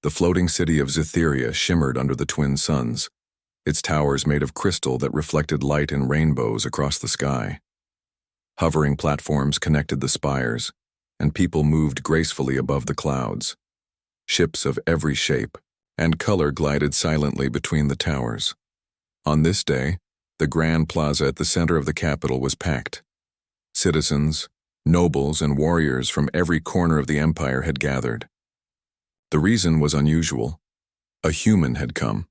The floating city of Zytheria shimmered under the twin suns, its towers made of crystal that reflected light in rainbows across the sky. Hovering platforms connected the spires, and people moved gracefully above the clouds. Ships of every shape and color glided silently between the towers. On this day, the grand plaza at the center of the capital was packed. Citizens, nobles, and warriors from every corner of the empire had gathered. The reason was unusual. A human had come.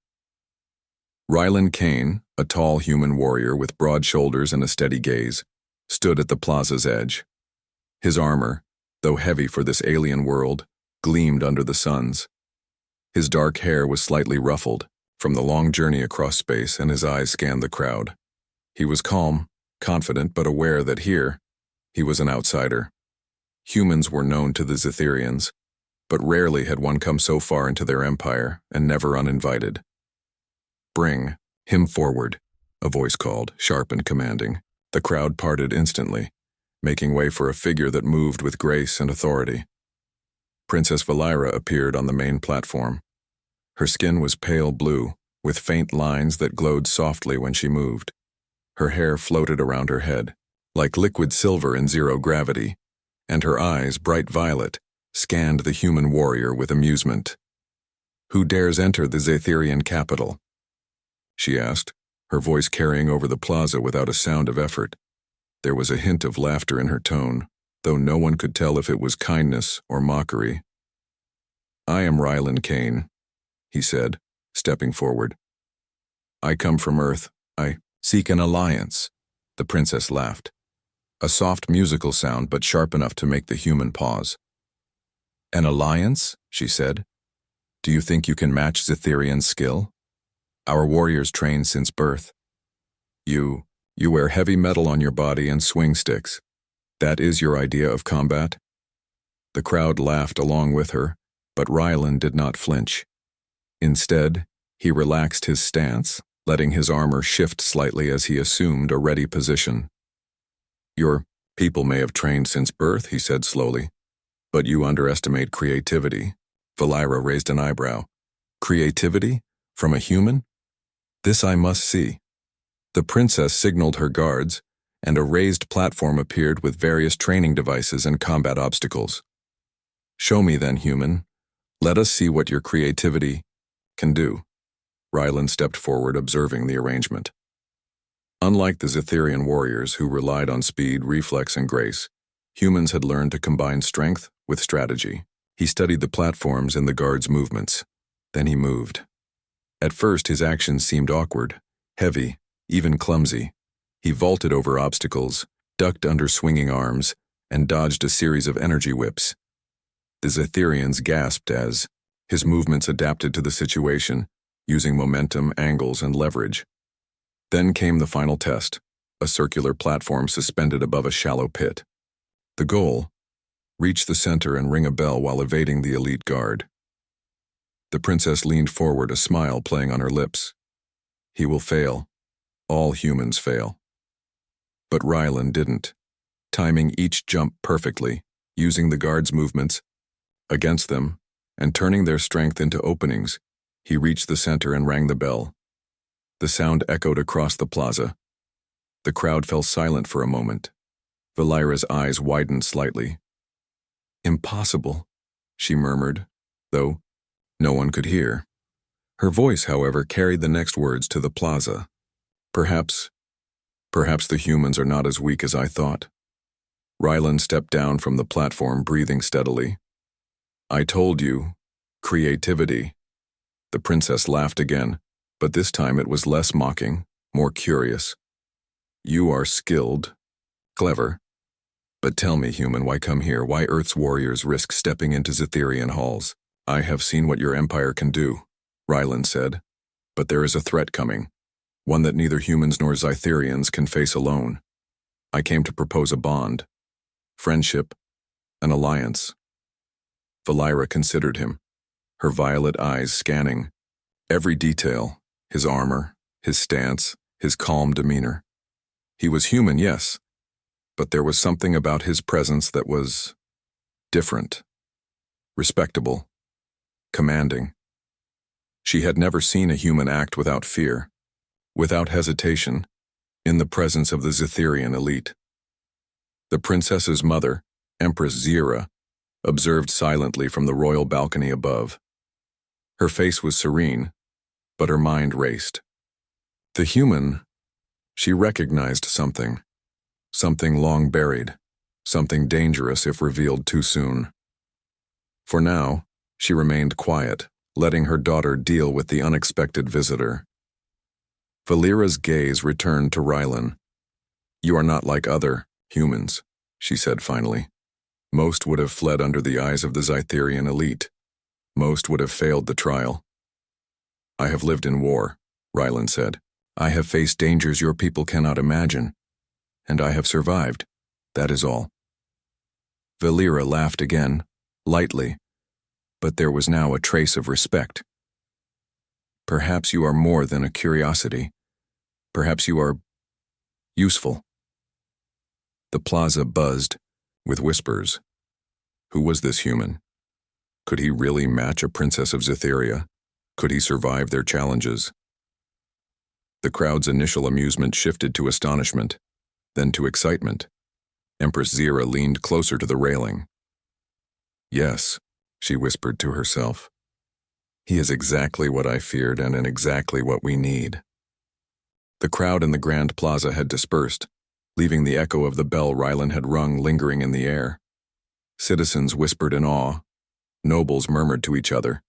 Ryland Kane, a tall human warrior with broad shoulders and a steady gaze, stood at the plaza's edge. His armor, though heavy for this alien world, gleamed under the suns. His dark hair was slightly ruffled from the long journey across space, and his eyes scanned the crowd. He was calm, confident, but aware that here, he was an outsider. Humans were known to the Zytherians, but rarely had one come so far into their empire, and never uninvited. "Bring him forward," a voice called, sharp and commanding. The crowd parted instantly, making way for a figure that moved with grace and authority. Princess Valira appeared on the main platform. Her skin was pale blue, with faint lines that glowed softly when she moved. Her hair floated around her head, like liquid silver in zero gravity, and her eyes, bright violet, scanned the human warrior with amusement. "Who dares enter the Zytherian capital?" she asked, her voice carrying over the plaza without a sound of effort. There was a hint of laughter in her tone, though no one could tell if it was kindness or mockery. "I am Ryland Kane," he said, stepping forward. "I come from Earth. I seek an alliance." The princess laughed. A soft musical sound, but sharp enough to make the human pause. "An alliance?" she said. "Do you think you can match Zytherian's skill? Our warriors train since birth. You wear heavy metal on your body and swing sticks. That is your idea of combat?" The crowd laughed along with her, but Ryland did not flinch. Instead, he relaxed his stance, letting his armor shift slightly as he assumed a ready position. "Your people may have trained since birth," he said slowly, "but you underestimate creativity." Valira raised an eyebrow. "Creativity? From a human? This I must see." The princess signaled her guards, and a raised platform appeared with various training devices and combat obstacles. "Show me then, human. Let us see what your creativity can do." Ryland stepped forward, observing the arrangement. Unlike the Zytherian warriors, who relied on speed, reflex, and grace, humans had learned to combine strength with strategy. He studied the platforms and the guards' movements. Then he moved. At first, his actions seemed awkward, heavy, even clumsy. He vaulted over obstacles, ducked under swinging arms, and dodged a series of energy whips. The Zytherians gasped as his movements adapted to the situation, using momentum, angles, and leverage. Then came the final test, a circular platform suspended above a shallow pit. The goal: reach the center and ring a bell while evading the elite guard. The princess leaned forward, a smile playing on her lips. He will fail. All humans fail. But Ryland didn't, timing each jump perfectly, using the guards' movements against them, and turning their strength into openings. He reached the center and rang the bell. The sound echoed across the plaza. The crowd fell silent for a moment. Valira's eyes widened slightly. "Impossible," she murmured, though no one could hear. Her voice, however, carried the next words to the plaza. Perhaps the humans are not as weak as I thought." Ryland stepped down from the platform, breathing steadily. "I told you, creativity." The princess laughed again, but this time it was less mocking, more curious. "You are skilled, clever. But tell me, human, why come here? Why Earth's warriors risk stepping into Zytherian halls?" "I have seen what your empire can do," Ryland said, "but there is a threat coming, one that neither humans nor Zytherians can face alone. I came to propose a bond, friendship, an alliance." Valira considered him, her violet eyes scanning every detail: his armor, his stance, his calm demeanor. He was human, yes, but there was something about his presence that was different, respectable. commanding. She had never seen a human act without fear, without hesitation, in the presence of the Zetherian elite. The princess's mother, Empress Zira, observed silently from the royal balcony above. Her face was serene, but her mind raced. The human, she recognized something long buried, something dangerous if revealed too soon. For now, she remained quiet, letting her daughter deal with the unexpected visitor. Valera's gaze returned to Rylan. "You are not like other humans," she said finally. "Most would have fled under the eyes of the Zytherian elite. Most would have failed the trial." "I have lived in war," Rylan said. "I have faced dangers your people cannot imagine. And I have survived. That is all." Valera laughed again, lightly, but there was now a trace of respect. "Perhaps you are more than a curiosity. Perhaps you are useful." The plaza buzzed with whispers. Who was this human? Could he really match a princess of Zetheria? Could he survive their challenges? The crowd's initial amusement shifted to astonishment, then to excitement. Empress Zira leaned closer to the railing. "Yes," she whispered to herself. "He is exactly what I feared and exactly what we need." The crowd in the Grand Plaza had dispersed, leaving the echo of the bell Rylan had rung lingering in the air. Citizens whispered in awe, nobles murmured to each other,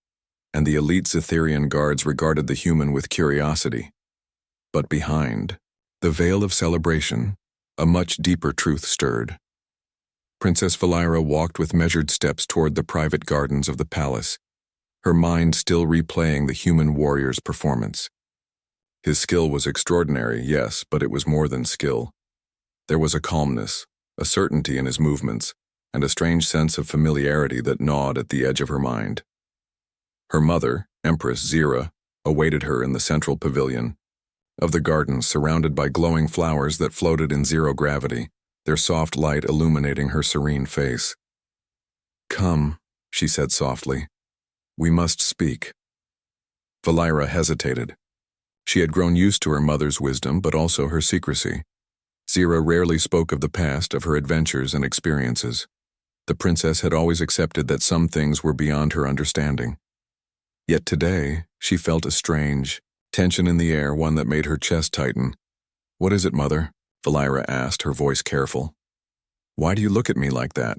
and the elite Zetherian guards regarded the human with curiosity. But behind the veil of celebration, a much deeper truth stirred. Princess Valera walked with measured steps toward the private gardens of the palace, her mind still replaying the human warrior's performance. His skill was extraordinary, yes, but it was more than skill. There was a calmness, a certainty in his movements, and a strange sense of familiarity that gnawed at the edge of her mind. Her mother, Empress Zira, awaited her in the central pavilion of the gardens, surrounded by glowing flowers that floated in zero gravity, their soft light illuminating her serene face. "Come," she said softly. "We must speak." Valera hesitated. She had grown used to her mother's wisdom, but also her secrecy. Zira rarely spoke of the past, of her adventures and experiences. The princess had always accepted that some things were beyond her understanding. Yet today, she felt a strange tension in the air, one that made her chest tighten. "What is it, mother?" Valera asked, her voice careful. "Why do you look at me like that?"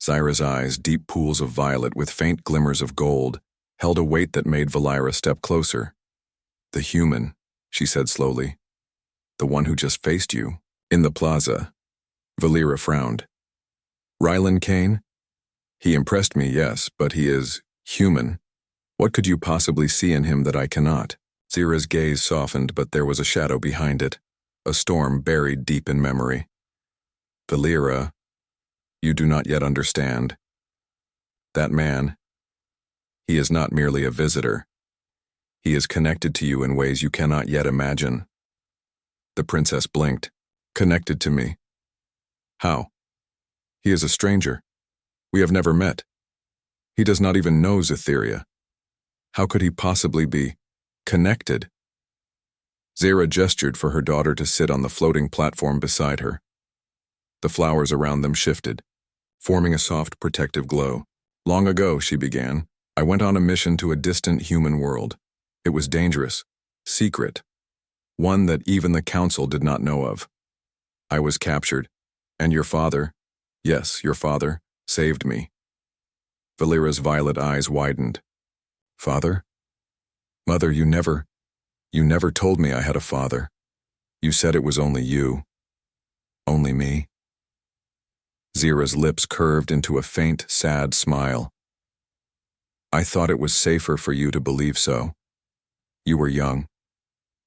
Zira's eyes, deep pools of violet with faint glimmers of gold, held a weight that made Valera step closer. "The human," she said slowly. "The one who just faced you, in the plaza." Valera frowned. "Rylan Kane? He impressed me, yes, but he is human. What could you possibly see in him that I cannot?" Zira's gaze softened, but there was a shadow behind it, a storm buried deep in memory. "Valera, you do not yet understand. That man, he is not merely a visitor. He is connected to you in ways you cannot yet imagine." The princess blinked. "Connected to me? How?" "He is a stranger. We have never met. He does not even know Zetheria. How could he possibly be connected?" Zira gestured for her daughter to sit on the floating platform beside her. The flowers around them shifted, forming a soft, protective glow. "Long ago," she began, "I went on a mission to a distant human world. It was dangerous, secret, one that even the council did not know of. I was captured, and your father, yes, your father, saved me." Valera's violet eyes widened. "Father? Mother, you never told me I had a father. You said it was only you. Only me." Zira's lips curved into a faint, sad smile. "I thought it was safer for you to believe so. You were young.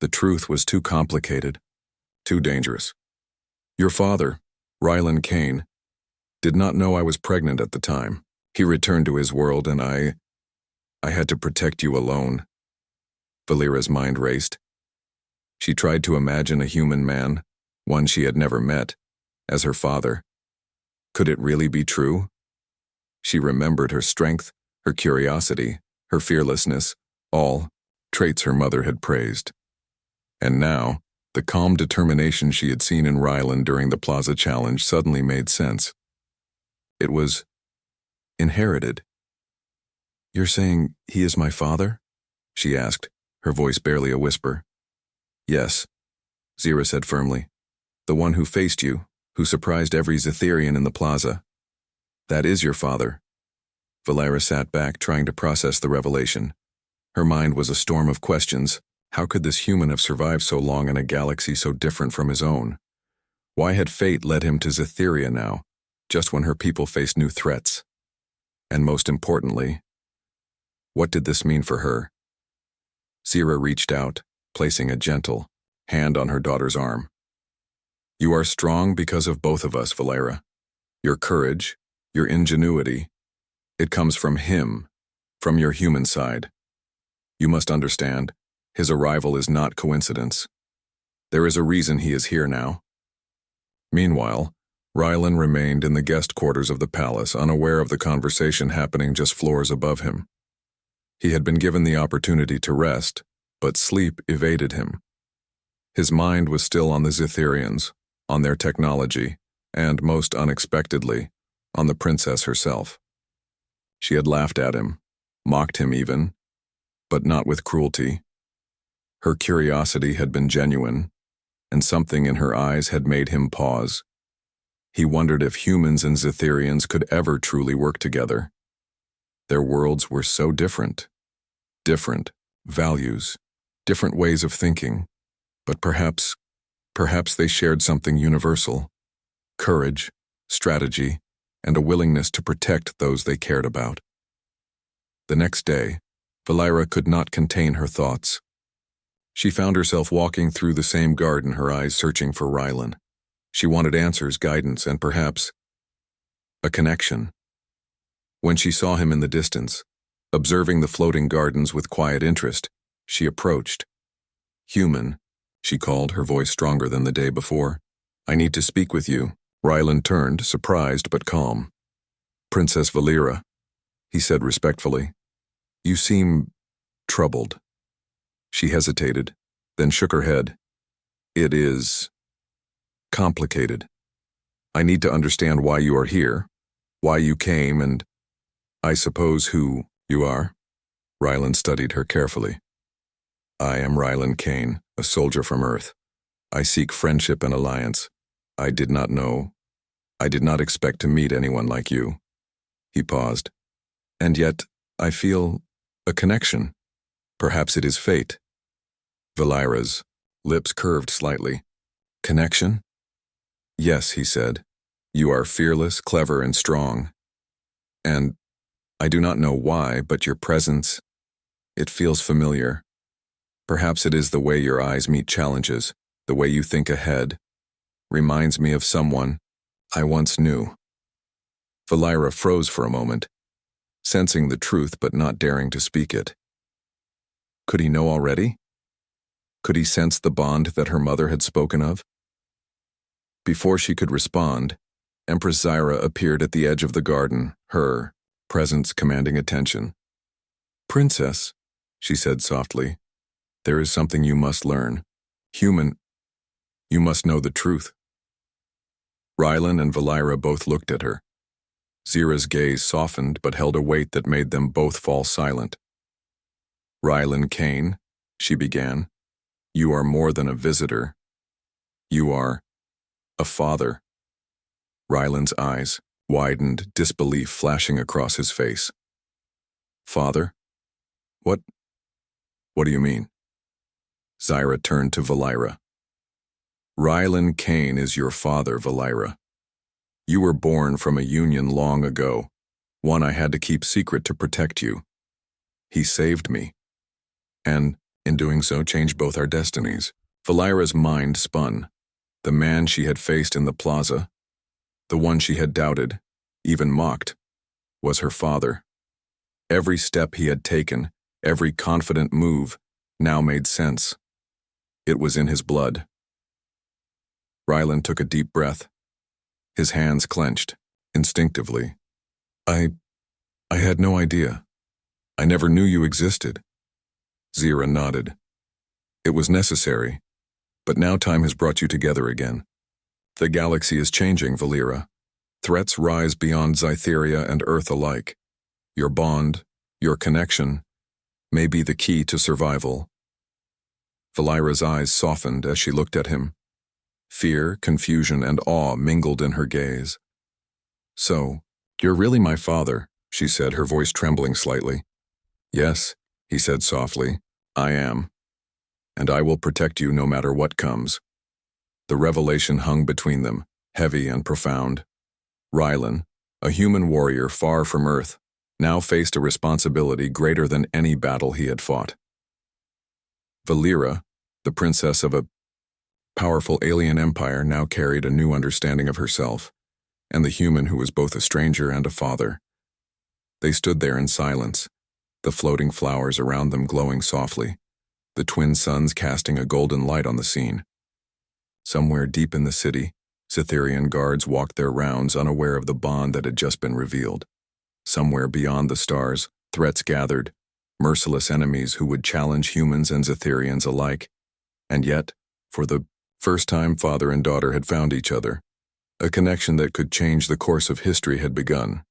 The truth was too complicated, too dangerous. Your father, Rylan Kane, did not know I was pregnant at the time. He returned to his world and I had to protect you alone." Valera's mind raced. She tried to imagine a human man, one she had never met, as her father. Could it really be true? She remembered her strength, her curiosity, her fearlessness, all traits her mother had praised. And now, the calm determination she had seen in Rylan during the Plaza Challenge suddenly made sense. It was inherited. "You're saying he is my father?" she asked, her voice barely a whisper. "Yes," Zira said firmly. "The one who faced you, who surprised every Zetherian in the plaza. That is your father." Valera sat back, trying to process the revelation. Her mind was a storm of questions. How could this human have survived so long in a galaxy so different from his own? Why had fate led him to Zetheria now, just when her people faced new threats? And most importantly, what did this mean for her? Zira reached out, placing a gentle hand on her daughter's arm. "You are strong because of both of us, Valera. Your courage, your ingenuity, it comes from him, from your human side. You must understand, his arrival is not coincidence. There is a reason he is here now." Meanwhile, Rylan remained in the guest quarters of the palace, unaware of the conversation happening just floors above him. He had been given the opportunity to rest, but sleep evaded him. His mind was still on the Zetherians, on their technology, and, most unexpectedly, on the princess herself. She had laughed at him, mocked him even, but not with cruelty. Her curiosity had been genuine, and something in her eyes had made him pause. He wondered if humans and Zetherians could ever truly work together. Their worlds were so different. Different values, different ways of thinking, but perhaps they shared something universal: courage, strategy, and a willingness to protect those they cared about. The next day, Valera could not contain her thoughts. She found herself walking through the same garden, her eyes searching for Rylan. She wanted answers, guidance, and perhaps a connection. When she saw him in the distance, observing the floating gardens with quiet interest, she approached. "Human," she called, her voice stronger than the day before. "I need to speak with you." Rylan turned, surprised but calm. "Princess Valera," he said respectfully. "You seem troubled." She hesitated, then shook her head. "It is complicated. I need to understand why you are here, why you came, and I suppose who you are." Rylan studied her carefully. "I am Rylan Kane, a soldier from Earth. I seek friendship and alliance. I did not expect to meet anyone like you." He paused. "And yet, I feel a connection. Perhaps it is fate." Valera's lips curved slightly. "Connection?" "Yes," he said. "You are fearless, clever, and strong. And I do not know why, but your presence, it feels familiar. Perhaps it is the way your eyes meet challenges, the way you think ahead. Reminds me of someone I once knew." Valera froze for a moment, sensing the truth but not daring to speak it. Could he know already? Could he sense the bond that her mother had spoken of? Before she could respond, Empress Zyra appeared at the edge of the garden, her presence commanding attention. "Princess," she said softly, "there is something you must learn. Human, you must know the truth." Rylan and Valera both looked at her. Zira's gaze softened but held a weight that made them both fall silent. "Rylan Kane," she began, "you are more than a visitor. You are a father." Rylan's eyes widened, disbelief flashing across his face. "Father? What do you mean?" Zyra turned to Valera. "Rylan Kane is your father, Valera. You were born from a union long ago, one I had to keep secret to protect you. He saved me, and, in doing so, changed both our destinies." Valera's mind spun. The man she had faced in the plaza, the one she had doubted, even mocked, was her father. Every step he had taken, every confident move, now made sense. It was in his blood. Rylan took a deep breath. His hands clenched, instinctively. I had no idea." I never knew you existed. Zira nodded. It was necessary, but now time has brought you together again. The galaxy is changing, Valera. Threats rise beyond Zytheria and Earth alike. Your bond, your connection, may be the key to survival. Valera's eyes softened as she looked at him. Fear, confusion, and awe mingled in her gaze. So, you're really my father, she said, her voice trembling slightly. Yes, he said softly, I am. And I will protect you no matter what comes. The revelation hung between them, heavy and profound. Rylan, a human warrior far from Earth, now faced a responsibility greater than any battle he had fought. Valera, the princess of a powerful alien empire, now carried a new understanding of herself, and the human who was both a stranger and a father. They stood there in silence, the floating flowers around them glowing softly, the twin suns casting a golden light on the scene. Somewhere deep in the city, Cytherian guards walked their rounds, unaware of the bond that had just been revealed. Somewhere beyond the stars, threats gathered, merciless enemies who would challenge humans and Cytherians alike. And yet, for the first time, father and daughter had found each other. A connection that could change the course of history had begun.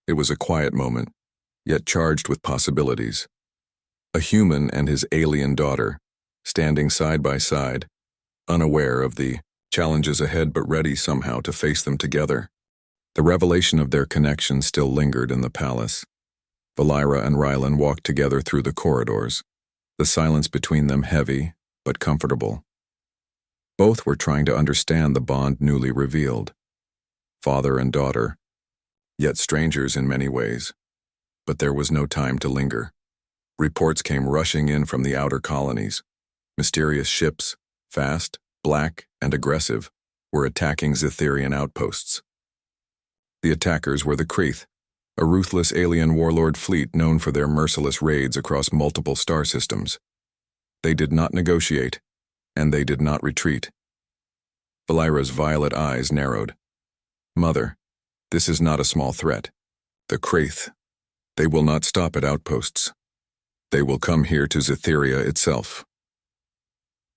It was a quiet moment, yet charged with possibilities. A human and his alien daughter, standing side by side, unaware of the challenges ahead but ready somehow to face them together. The revelation of their connection still lingered in the palace. Valera and Rylan walked together through the corridors, the silence between them heavy but comfortable. Both were trying to understand the bond newly revealed. Father and daughter, yet strangers in many ways. But there was no time to linger. Reports came rushing in from the outer colonies. Mysterious ships, fast, black, and aggressive, were attacking Zytherian outposts. The attackers were the Kreeth, a ruthless alien warlord fleet known for their merciless raids across multiple star systems. They did not negotiate, and they did not retreat. Valera's violet eyes narrowed. Mother, this is not a small threat. The Kreeth, they will not stop at outposts. They will come here to Zytheria itself.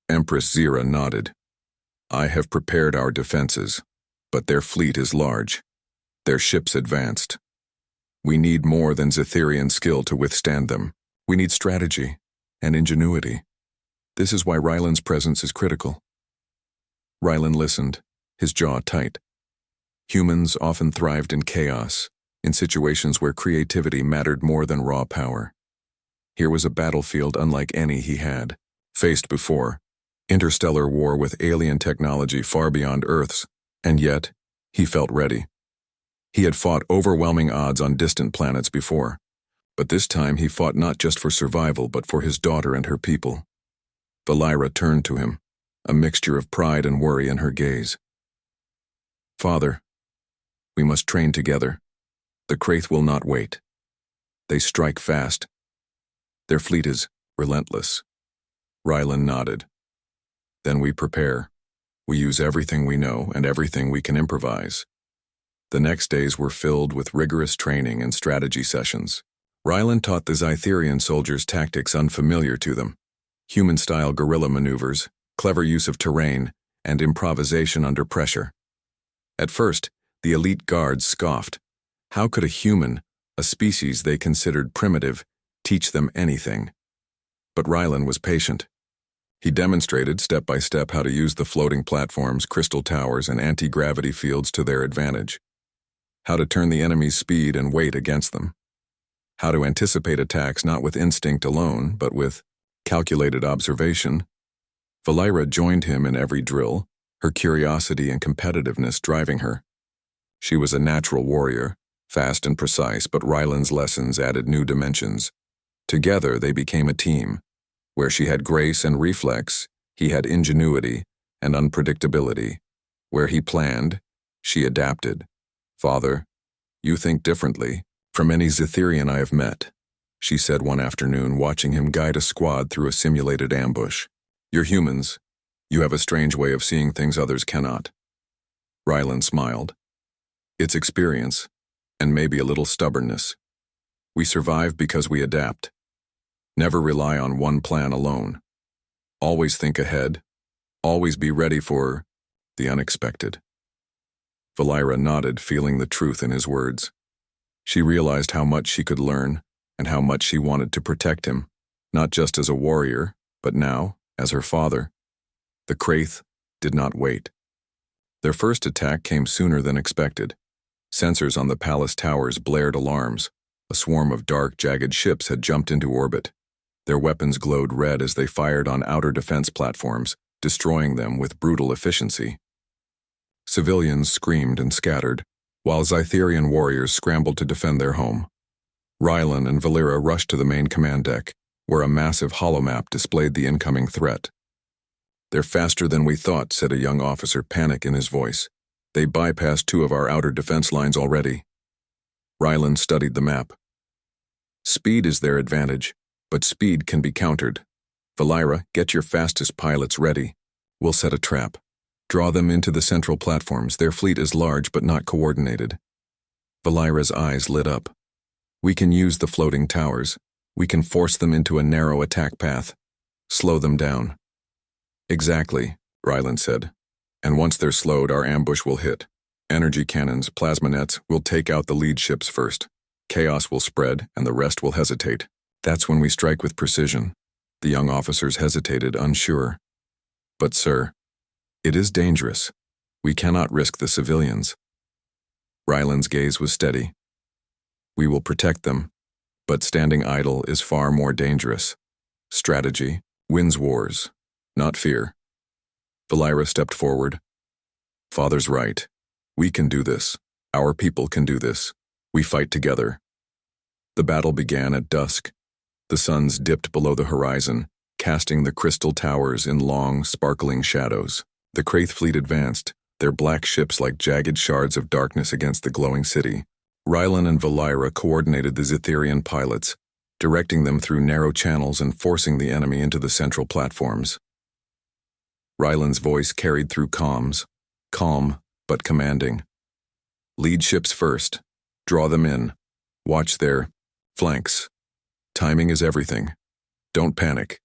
Empress Zira nodded. I have prepared our defenses, but their fleet is large. Their ships advanced. We need more than Zytherian skill to withstand them. We need strategy and ingenuity. This is why Rylan's presence is critical. Rylan listened, his jaw tight. Humans often thrived in chaos, in situations where creativity mattered more than raw power. Here was a battlefield unlike any he had faced before, interstellar war with alien technology far beyond Earth's, and yet, he felt ready. He had fought overwhelming odds on distant planets before, but this time he fought not just for survival but for his daughter and her people. Valera turned to him, a mixture of pride and worry in her gaze. Father, we must train together. The Kreeth will not wait. They strike fast. Their fleet is relentless. Rylan nodded. Then we prepare. We use everything we know and everything we can improvise. The next days were filled with rigorous training and strategy sessions. Rylan taught the Zytherian soldiers tactics unfamiliar to them. Human-style guerrilla maneuvers, clever use of terrain, and improvisation under pressure. At first, the elite guards scoffed. How could a human, a species they considered primitive, teach them anything? But Rylan was patient. He demonstrated step by step how to use the floating platforms, crystal towers, and anti-gravity fields to their advantage. How to turn the enemy's speed and weight against them. How to anticipate attacks not with instinct alone, but with calculated observation. Valera joined him in every drill, her curiosity and competitiveness driving her. She was a natural warrior, fast and precise, but Rylan's lessons added new dimensions. Together they became a team. Where she had grace and reflex, he had ingenuity and unpredictability. Where he planned, she adapted. Father, you think differently from any Zytherian I have met, she said one afternoon, watching him guide a squad through a simulated ambush. You're humans. You have a strange way of seeing things others cannot. Rylan smiled. It's experience, and maybe a little stubbornness. We survive because we adapt. Never rely on one plan alone. Always think ahead. Always be ready for the unexpected. Valira nodded, feeling the truth in his words. She realized how much she could learn and how much she wanted to protect him, not just as a warrior, but now as her father. The Kraith did not wait. Their first attack came sooner than expected. Sensors on the palace towers blared alarms. A swarm of dark, jagged ships had jumped into orbit. Their weapons glowed red as they fired on outer defense platforms, destroying them with brutal efficiency. Civilians screamed and scattered, while Zytherian warriors scrambled to defend their home. Rylan and Valira rushed to the main command deck, where a massive holomap displayed the incoming threat. "They're faster than we thought," said a young officer, panic in his voice. "They bypassed 2 of our outer defense lines already." Rylan studied the map. "Speed is their advantage, but speed can be countered. Valira, get your fastest pilots ready. We'll set a trap. Draw them into the central platforms. Their fleet is large but not coordinated." Valira's eyes lit up. "We can use the floating towers. We can force them into a narrow attack path. Slow them down." "Exactly," Ryland said. "And once they're slowed, our ambush will hit. Energy cannons, plasma nets will take out the lead ships first. Chaos will spread, and the rest will hesitate. That's when we strike with precision." The young officers hesitated, unsure. "But sir, it is dangerous. We cannot risk the civilians." Ryland's gaze was steady. "We will protect them, but standing idle is far more dangerous. Strategy wins wars, not fear." Valira stepped forward. "Father's right. We can do this. Our people can do this. We fight together." The battle began at dusk. The suns dipped below the horizon, casting the crystal towers in long, sparkling shadows. The Kraith fleet advanced, their black ships like jagged shards of darkness against the glowing city. Rylan and Valira coordinated the Zytherian pilots, directing them through narrow channels and forcing the enemy into the central platforms. Rylan's voice carried through comms, calm but commanding. "Lead ships first. Draw them in. Watch their flanks. Timing is everything. Don't panic."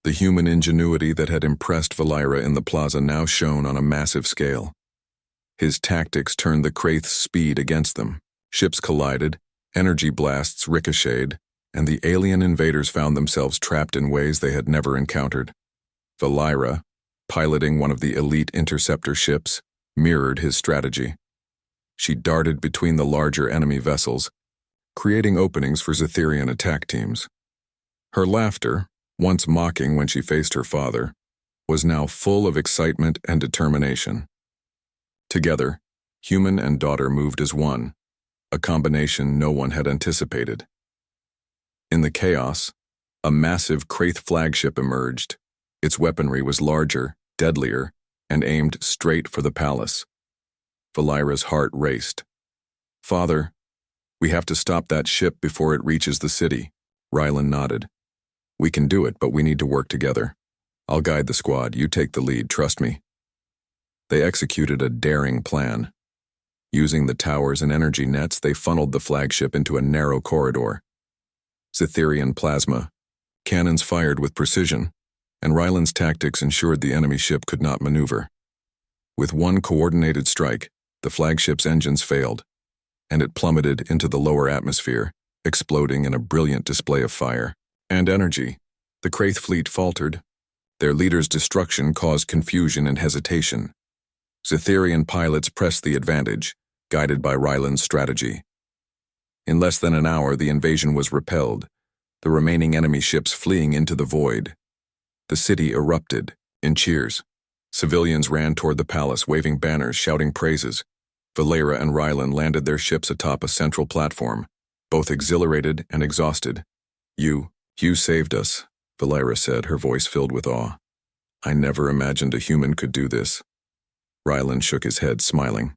The human ingenuity that had impressed Valira in the plaza now shone on a massive scale. His tactics turned the Kraith's speed against them. Ships collided, energy blasts ricocheted, and the alien invaders found themselves trapped in ways they had never encountered. Valira, piloting one of the elite interceptor ships, mirrored his strategy. She darted between the larger enemy vessels, creating openings for Zytherian attack teams. Her laughter, once mocking when she faced her father, was now full of excitement and determination. Together, human and daughter moved as one, a combination no one had anticipated. In the chaos, a massive Kraith flagship emerged. Its weaponry was larger, deadlier, and aimed straight for the palace. Valira's heart raced. "Father, we have to stop that ship before it reaches the city." Rylan nodded. "We can do it, but we need to work together. I'll guide the squad. You take the lead, trust me." They executed a daring plan. Using the towers and energy nets, they funneled the flagship into a narrow corridor. Zytherian plasma, cannons fired with precision, and Ryland's tactics ensured the enemy ship could not maneuver. With one coordinated strike, the flagship's engines failed, and it plummeted into the lower atmosphere, exploding in a brilliant display of fire and energy. The Kraith fleet faltered. Their leader's destruction caused confusion and hesitation. Zytherian pilots pressed the advantage, guided by Ryland's strategy. In less than an hour, the invasion was repelled, the remaining enemy ships fleeing into the void. The city erupted in cheers. Civilians ran toward the palace, waving banners, shouting praises. Valira and Rylan landed their ships atop a central platform, both exhilarated and exhausted. You saved us," Valira said, her voice filled with awe. "I never imagined a human could do this." Rylan shook his head, smiling.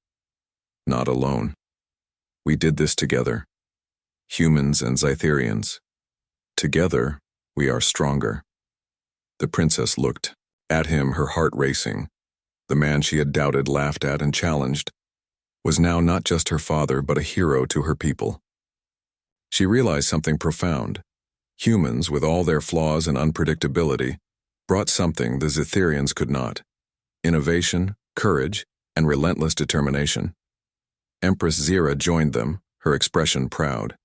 "Not alone. We did this together. Humans and Zytherians. Together, we are stronger." The princess looked at him, her heart racing. The man she had doubted, laughed at, and challenged was now not just her father, but a hero to her people. She realized something profound. Humans, with all their flaws and unpredictability, brought something the Zetherians could not: innovation, courage, and relentless determination. Empress Zira joined them, her expression proud.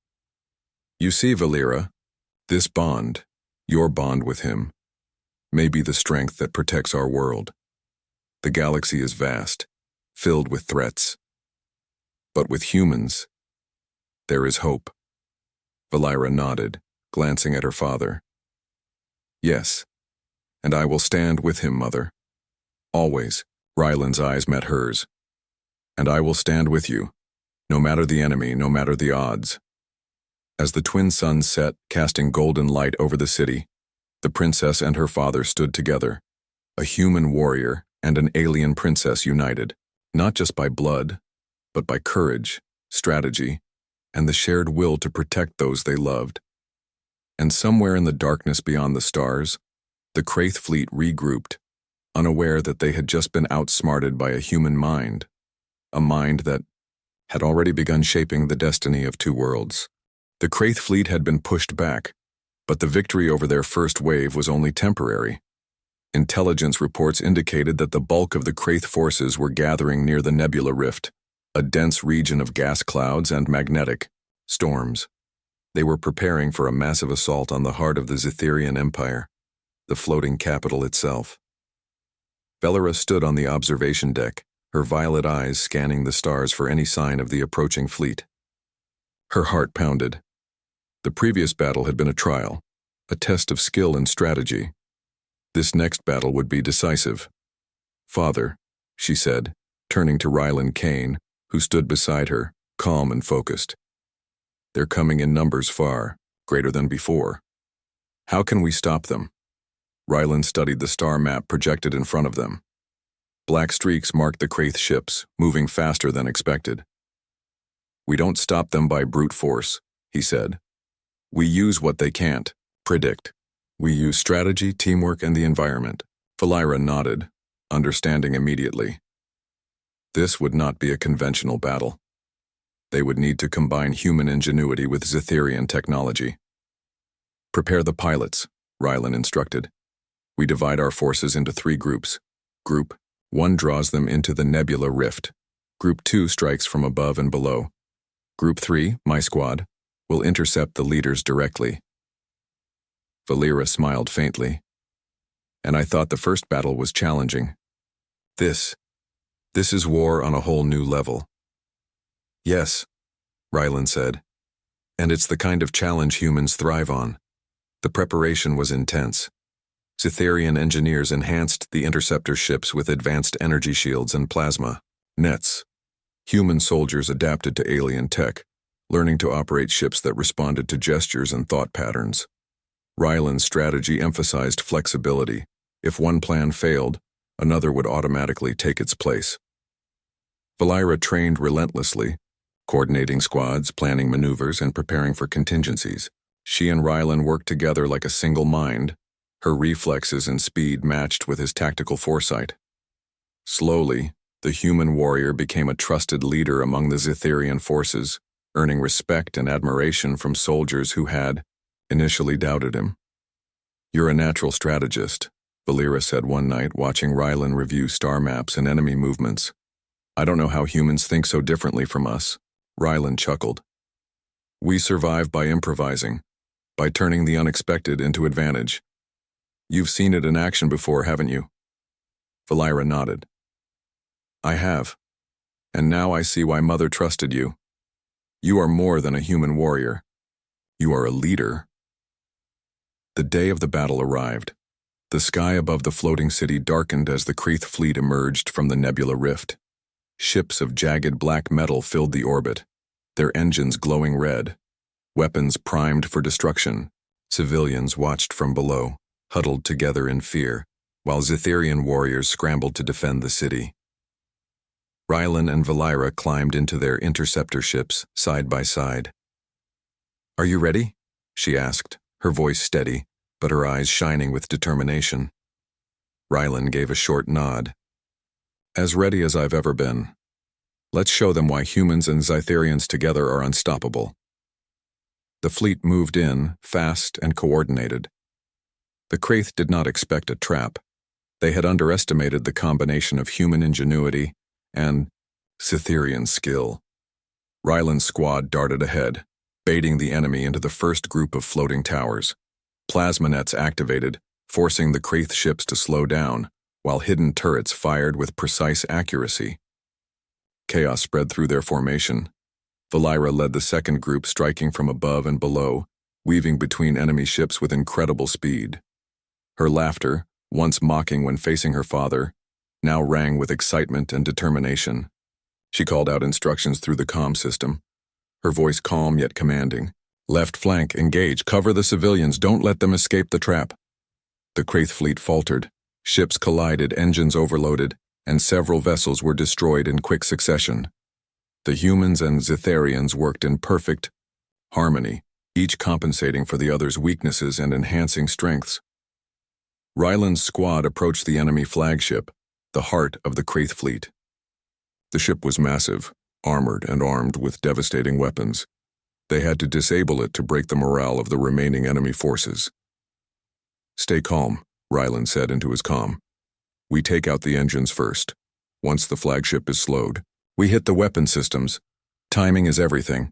You see, Valera, this bond, your bond with him, may be the strength that protects our world. The galaxy is vast, filled with threats. But with humans, there is hope. Valera nodded, glancing at her father. Yes, and I will stand with him, Mother. Always. Ryland's eyes met hers. And I will stand with you, no matter the enemy, no matter the odds. As the twin suns set, casting golden light over the city, the princess and her father stood together, a human warrior and an alien princess united, not just by blood, but by courage, strategy, and the shared will to protect those they loved. And somewhere in the darkness beyond the stars, the Kraith fleet regrouped, unaware that they had just been outsmarted by a human mind, a mind that had already begun shaping the destiny of two worlds. The Kraith fleet had been pushed back, but the victory over their first wave was only temporary. Intelligence reports indicated that the bulk of the Kraith forces were gathering near the Nebula Rift, a dense region of gas clouds and magnetic storms. They were preparing for a massive assault on the heart of the Zetherian Empire, the floating capital itself. Valera stood on the observation deck, her violet eyes scanning the stars for any sign of the approaching fleet. Her heart pounded. The previous battle had been a trial, a test of skill and strategy. This next battle would be decisive. Father, she said, turning to Ryland Kane, who stood beside her, calm and focused. They're coming in numbers far, greater than before. How can we stop them? Ryland studied the star map projected in front of them. Black streaks marked the Kraith ships, moving faster than expected. We don't stop them by brute force, he said. We use what they can't predict. We use strategy, teamwork, and the environment. Valera nodded, understanding immediately. This would not be a conventional battle. They would need to combine human ingenuity with Zetherian technology. Prepare the pilots, Ryland instructed. We divide our forces into 3 groups. Group 1 draws them into the Nebula Rift. Group 2 strikes from above and below. Group 3, my squad, will intercept the leaders directly. Valera smiled faintly. And I thought the first battle was challenging. This is war on a whole new level. Yes, Ryland said. And it's the kind of challenge humans thrive on. The preparation was intense. Zetherian engineers enhanced the interceptor ships with advanced energy shields and plasma nets. Human soldiers adapted to alien tech, learning to operate ships that responded to gestures and thought patterns. Ryland's strategy emphasized flexibility. If one plan failed, another would automatically take its place. Valera trained relentlessly, coordinating squads, planning maneuvers, and preparing for contingencies. She and Ryland worked together like a single mind, her reflexes and speed matched with his tactical foresight. Slowly, the human warrior became a trusted leader among the Zetherian forces, earning respect and admiration from soldiers who had initially doubted him. You're a natural strategist, Valera said one night, watching Ryland review star maps and enemy movements. I don't know how humans think so differently from us. Ryland chuckled. We survive by improvising, by turning the unexpected into advantage. You've seen it in action before, haven't you? Valera nodded. I have. And now I see why Mother trusted you. You are more than a human warrior. You are a leader. The day of the battle arrived. The sky above the floating city darkened as the Kraith fleet emerged from the Nebula Rift. Ships of jagged black metal filled the orbit, their engines glowing red, weapons primed for destruction. Civilians watched from below, huddled together in fear, while Zetherian warriors scrambled to defend the city. Ryland and Valera climbed into their interceptor ships side by side. Are you ready? She asked, her voice steady, but her eyes shining with determination. Ryland gave a short nod. As ready as I've ever been. Let's show them why humans and Zetherians together are unstoppable. The fleet moved in, fast and coordinated. The Kraith did not expect a trap. They had underestimated the combination of human ingenuity and Cytherian skill. Ryland's squad darted ahead, baiting the enemy into the first group of floating towers. Plasma nets activated, forcing the Kraith ships to slow down, while hidden turrets fired with precise accuracy. Chaos spread through their formation. Valeira led the second group, striking from above and below, weaving between enemy ships with incredible speed. Her laughter, once mocking when facing her father, now rang with excitement and determination. She called out instructions through the comm system, her voice calm yet commanding. "Left flank, engage, cover the civilians, don't let them escape the trap." The Kraith fleet faltered, ships collided, engines overloaded, and several vessels were destroyed in quick succession. The humans and Cytherians worked in perfect harmony, each compensating for the other's weaknesses and enhancing strengths. Ryland's squad approached the enemy flagship, the heart of the Kraith fleet. The ship was massive, armored and armed with devastating weapons. They had to disable it to break the morale of the remaining enemy forces. "Stay calm," Ryland said into his comm. "We take out the engines first. Once the flagship is slowed, we hit the weapon systems. Timing is everything."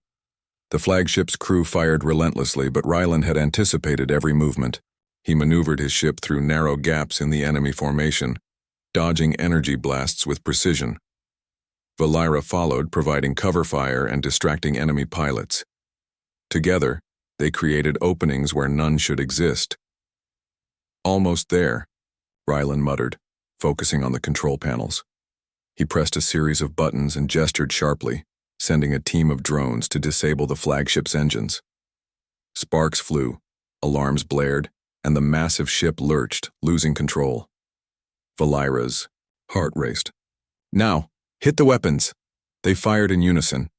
The flagship's crew fired relentlessly, but Ryland had anticipated every movement. He maneuvered his ship through narrow gaps in the enemy formation, dodging energy blasts with precision. Valeira followed, providing cover fire and distracting enemy pilots. Together, they created openings where none should exist. "Almost there," Ryland muttered, focusing on the control panels. He pressed a series of buttons and gestured sharply, sending a team of drones to disable the flagship's engines. Sparks flew, alarms blared, and the massive ship lurched, losing control. Valeira's heart raced. "Now, hit the weapons!" They fired in unison.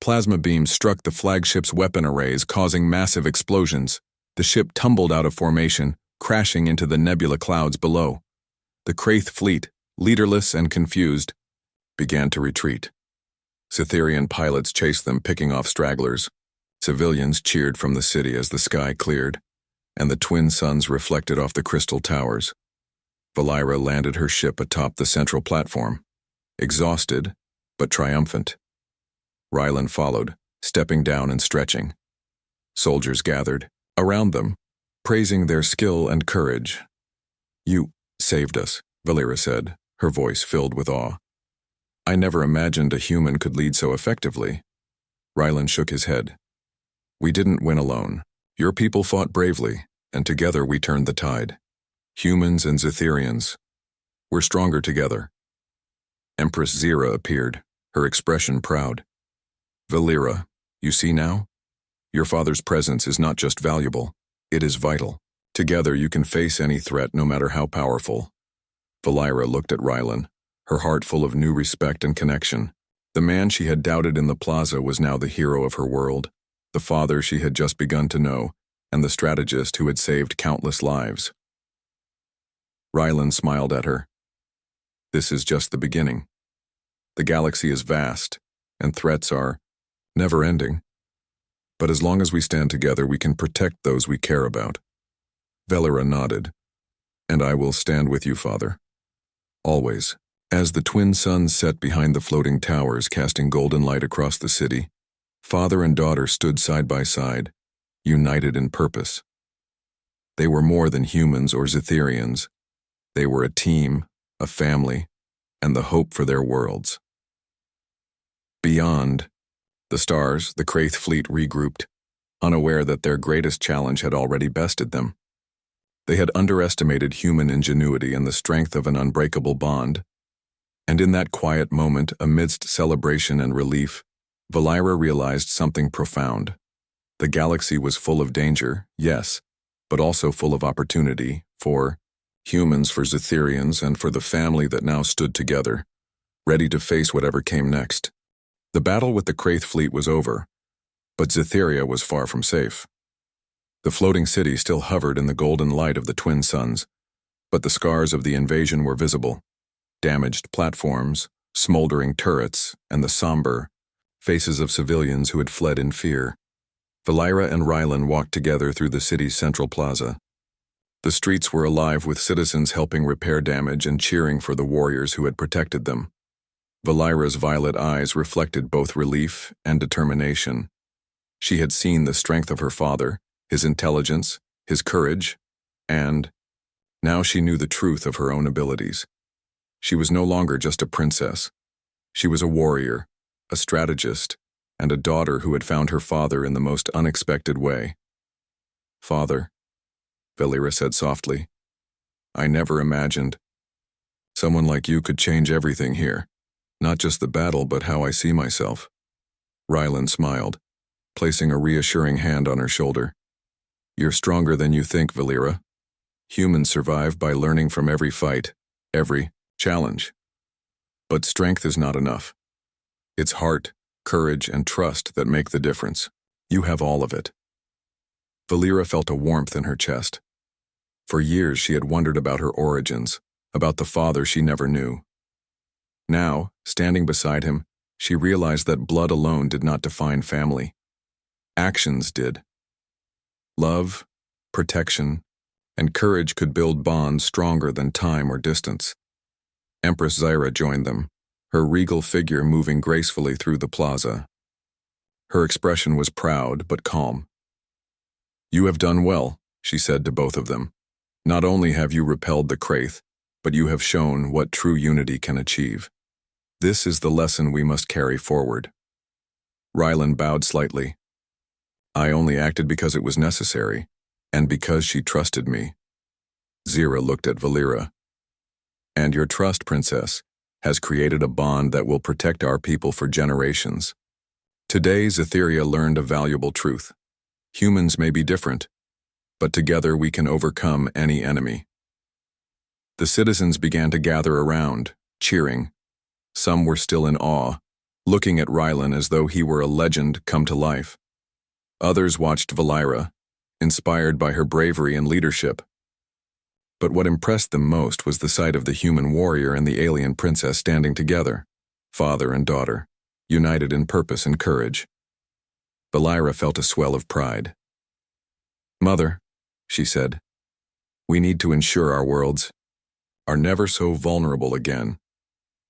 Plasma beams struck the flagship's weapon arrays, causing massive explosions. The ship tumbled out of formation, crashing into the nebula clouds below. The Kraith fleet, leaderless and confused, began to retreat. Cytherian pilots chased them, picking off stragglers. Civilians cheered from the city as the sky cleared, and the twin suns reflected off the crystal towers. Valeira landed her ship atop the central platform, exhausted but triumphant. Ryland followed, stepping down and stretching. Soldiers gathered around them, praising their skill and courage. "You saved us," Valeira said, her voice filled with awe. "I never imagined a human could lead so effectively." Ryland shook his head. "We didn't win alone. Your people fought bravely, and together we turned the tide. Humans and Cytherians. We're stronger together." Empress Zira appeared, her expression proud. "Valeira, you see now? Your father's presence is not just valuable, it is vital. Together you can face any threat, no matter how powerful." Valeira looked at Ryland, her heart full of new respect and connection. The man she had doubted in the plaza was now the hero of her world, the father she had just begun to know, and the strategist who had saved countless lives. Ryland smiled at her. "This is just the beginning. The galaxy is vast, and threats are never-ending. But as long as we stand together, we can protect those we care about." Valeira nodded. "And I will stand with you, Father. Always." As the twin suns set behind the floating towers, casting golden light across the city, father and daughter stood side by side, united in purpose. They were more than humans or Cytherians. They were a team, a family, and the hope for their worlds. Beyond the stars, the Kraith fleet regrouped, unaware that their greatest challenge had already bested them. They had underestimated human ingenuity and the strength of an unbreakable bond. And in that quiet moment, amidst celebration and relief, Valeira realized something profound. The galaxy was full of danger, yes, but also full of opportunity for humans, for Cytherians, and for the family that now stood together, ready to face whatever came next. The battle with the Kraith fleet was over, but Cytheria was far from safe. The floating city still hovered in the golden light of the twin suns, but the scars of the invasion were visible. Damaged platforms, smoldering turrets, and the somber faces of civilians who had fled in fear. Valira and Rylan walked together through the city's central plaza. The streets were alive with citizens helping repair damage and cheering for the warriors who had protected them. Valira's violet eyes reflected both relief and determination. She had seen the strength of her father, his intelligence, his courage, and now she knew the truth of her own abilities. She was no longer just a princess. She was a warrior, a strategist, and a daughter who had found her father in the most unexpected way. "Father," Valira said softly, "I never imagined. Someone like you could change everything here, not just the battle but how I see myself." Rylan smiled, placing a reassuring hand on her shoulder. "You're stronger than you think, Valira. Humans survive by learning from every fight, every challenge. But strength is not enough. It's heart, courage, and trust that make the difference. You have all of it." Valira felt a warmth in her chest. For years she had wondered about her origins, about the father she never knew. Now, standing beside him, she realized that blood alone did not define family. Actions did. Love, protection, and courage could build bonds stronger than time or distance. Empress Zyra joined them, her regal figure moving gracefully through the plaza. Her expression was proud but calm. "You have done well," she said to both of them. "Not only have you repelled the Kraith, but you have shown what true unity can achieve. This is the lesson we must carry forward." Rylan bowed slightly. "I only acted because it was necessary, and because she trusted me." Zyra looked at Valira. "And your trust, Princess, has created a bond that will protect our people for generations." Today, Zytheria learned a valuable truth. Humans may be different, but together we can overcome any enemy. The citizens began to gather around, cheering. Some were still in awe, looking at Rylan as though he were a legend come to life. Others watched Valira, inspired by her bravery and leadership. But what impressed them most was the sight of the human warrior and the alien princess standing together, father and daughter, united in purpose and courage. Valira felt a swell of pride. "Mother," she said, "we need to ensure our worlds are never so vulnerable again.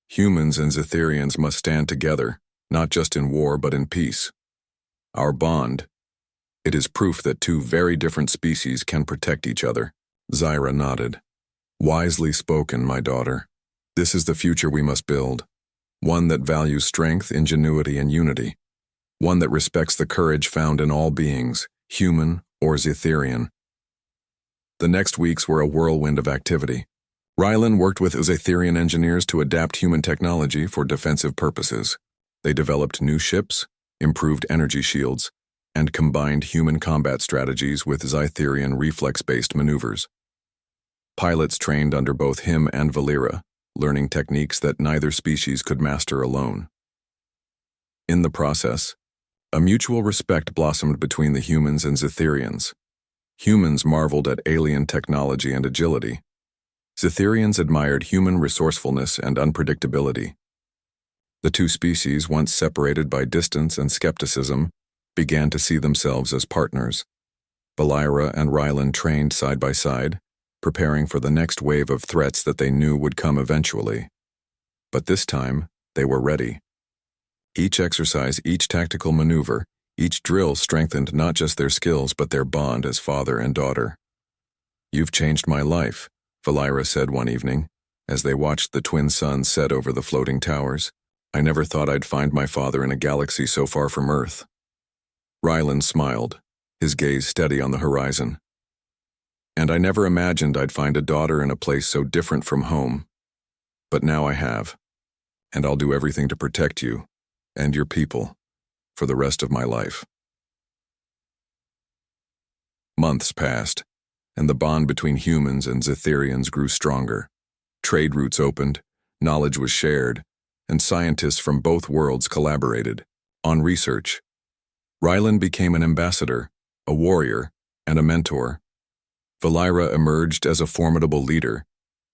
Humans and Zytherians must stand together, not just in war but in peace. Our bond, it is proof that two very different species can protect each other." Zyra nodded. "Wisely spoken, my daughter. This is the future we must build. One that values strength, ingenuity, and unity. One that respects the courage found in all beings, human or Zytherian." The next weeks were a whirlwind of activity. Rylan worked with Zytherian engineers to adapt human technology for defensive purposes. They developed new ships, improved energy shields, and combined human combat strategies with Zytherian reflex-based maneuvers. Pilots trained under both him and Valira, learning techniques that neither species could master alone. In the process, a mutual respect blossomed between the humans and Zytherians. Humans marveled at alien technology and agility. Zytherians admired human resourcefulness and unpredictability. The two species, once separated by distance and skepticism, began to see themselves as partners. Valira and Rylan trained side by side, preparing for the next wave of threats that they knew would come eventually. But this time, they were ready. Each exercise, each tactical maneuver, each drill strengthened not just their skills but their bond as father and daughter. "You've changed my life," Valira said one evening, as they watched the twin suns set over the floating towers. "I never thought I'd find my father in a galaxy so far from Earth." Rylan smiled, his gaze steady on the horizon. "And I never imagined I'd find a daughter in a place so different from home. But now I have, and I'll do everything to protect you and your people for the rest of my life." Months passed, and the bond between humans and Zytherians grew stronger. Trade routes opened, knowledge was shared, and scientists from both worlds collaborated on research. Rylan became an ambassador, a warrior, and a mentor. Valira emerged as a formidable leader,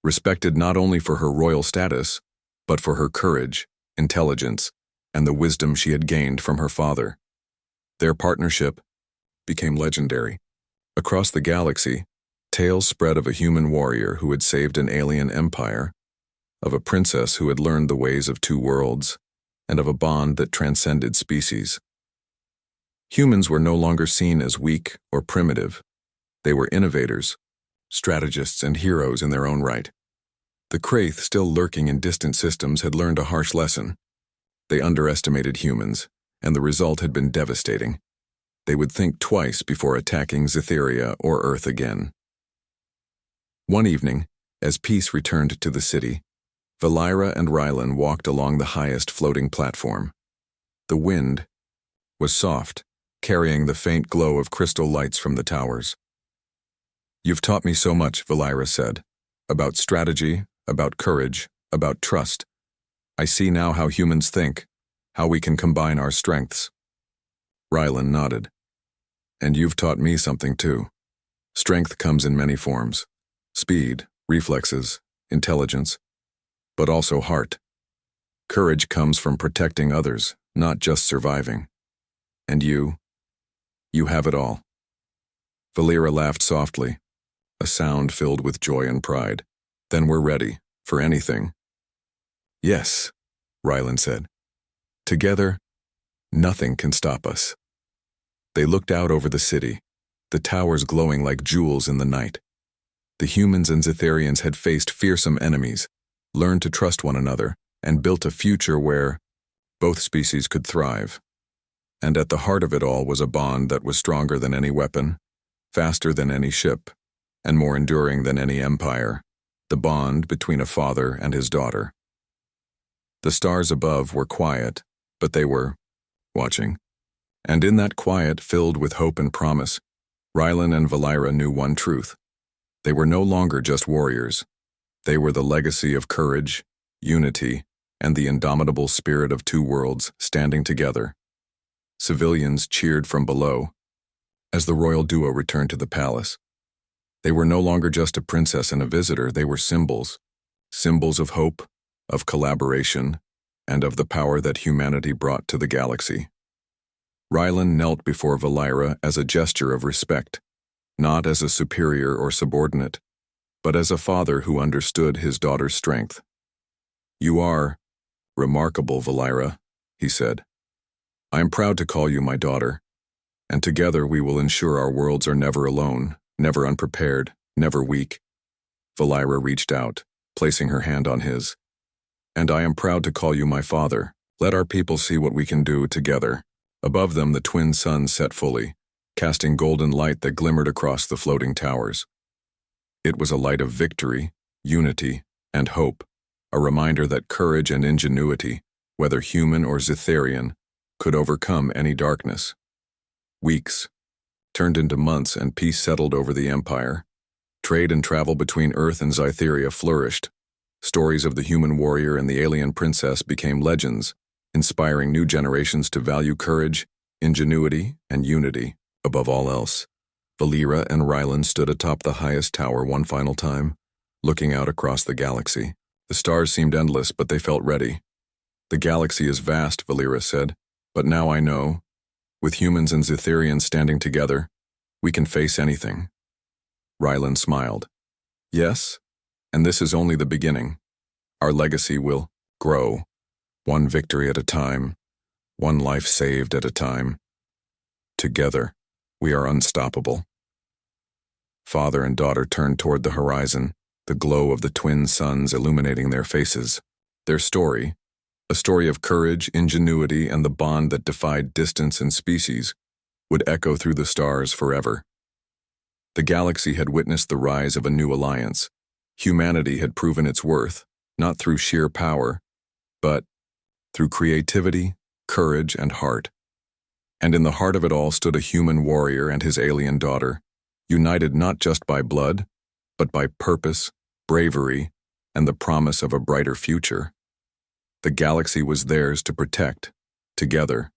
respected not only for her royal status, but for her courage, intelligence, and the wisdom she had gained from her father. Their partnership, became legendary. Across the galaxy, tales spread of a human warrior who had saved an alien empire, of a princess who had learned the ways of two worlds, and of a bond that transcended species. Humans were no longer seen as weak or primitive. They were innovators, strategists, and heroes in their own right. The Kraith, still lurking in distant systems, had learned a harsh lesson. They underestimated humans, and the result had been devastating. They would think twice before attacking Zytheria or Earth again. One evening, as peace returned to the city, Valeira and Rylan walked along the highest floating platform. The wind was soft, carrying the faint glow of crystal lights from the towers. "You've taught me so much," Valeira said, "about strategy, about courage, about trust. I see now how humans think, how we can combine our strengths." Rylan nodded. "And you've taught me something too. Strength comes in many forms. Speed, reflexes, intelligence, but also heart. Courage comes from protecting others, not just surviving. And you have it all." Valeira laughed softly, a sound filled with joy and pride. "Then we're ready, for anything." "Yes," Rylan said. "Together, nothing can stop us." They looked out over the city, the towers glowing like jewels in the night. The humans and Zytherians had faced fearsome enemies, learned to trust one another, and built a future where both species could thrive. And at the heart of it all was a bond that was stronger than any weapon, faster than any ship, and more enduring than any empire, the bond between a father and his daughter. The stars above were quiet, but they were watching. And in that quiet, filled with hope and promise, Rylan and Valeira knew one truth. They were no longer just warriors. They were the legacy of courage, unity, and the indomitable spirit of two worlds standing together. Civilians cheered from below as the royal duo returned to the palace. They were no longer just a princess and a visitor. They were symbols of hope, of collaboration, and of the power that humanity brought to the galaxy. Rylan knelt before Valeira as a gesture of respect, not as a superior or subordinate, but as a father who understood his daughter's strength. "You are remarkable, Valeira," he said. "I am proud to call you my daughter, and together we will ensure our worlds are never alone, never unprepared, never weak." Valeira reached out, placing her hand on his. "And I am proud to call you my father. Let our people see what we can do together." Above them the twin suns set fully, casting golden light that glimmered across the floating towers. It was a light of victory, unity, and hope, a reminder that courage and ingenuity, whether human or Zytherian, could overcome any darkness. Weeks turned into months and peace settled over the empire. Trade and travel between Earth and Zytheria flourished. Stories of the human warrior and the alien princess became legends, inspiring new generations to value courage, ingenuity, and unity above all else. Valeira and Rylan stood atop the highest tower one final time, looking out across the galaxy. The stars seemed endless, but they felt ready. "The galaxy is vast," Valeira said, "but now I know, with humans and Zytherians standing together, we can face anything." Rylan smiled. "Yes, and this is only the beginning. Our legacy will grow, one victory at a time, one life saved at a time. Together, we are unstoppable." Father and daughter turned toward the horizon, the glow of the twin suns illuminating their faces. Their story, a story of courage, ingenuity, and the bond that defied distance and species, would echo through the stars forever. The galaxy had witnessed the rise of a new alliance. Humanity had proven its worth, not through sheer power, but through creativity, courage, and heart. And in the heart of it all stood a human warrior and his alien daughter, united not just by blood, but by purpose, bravery, and the promise of a brighter future. The galaxy was theirs to protect, together,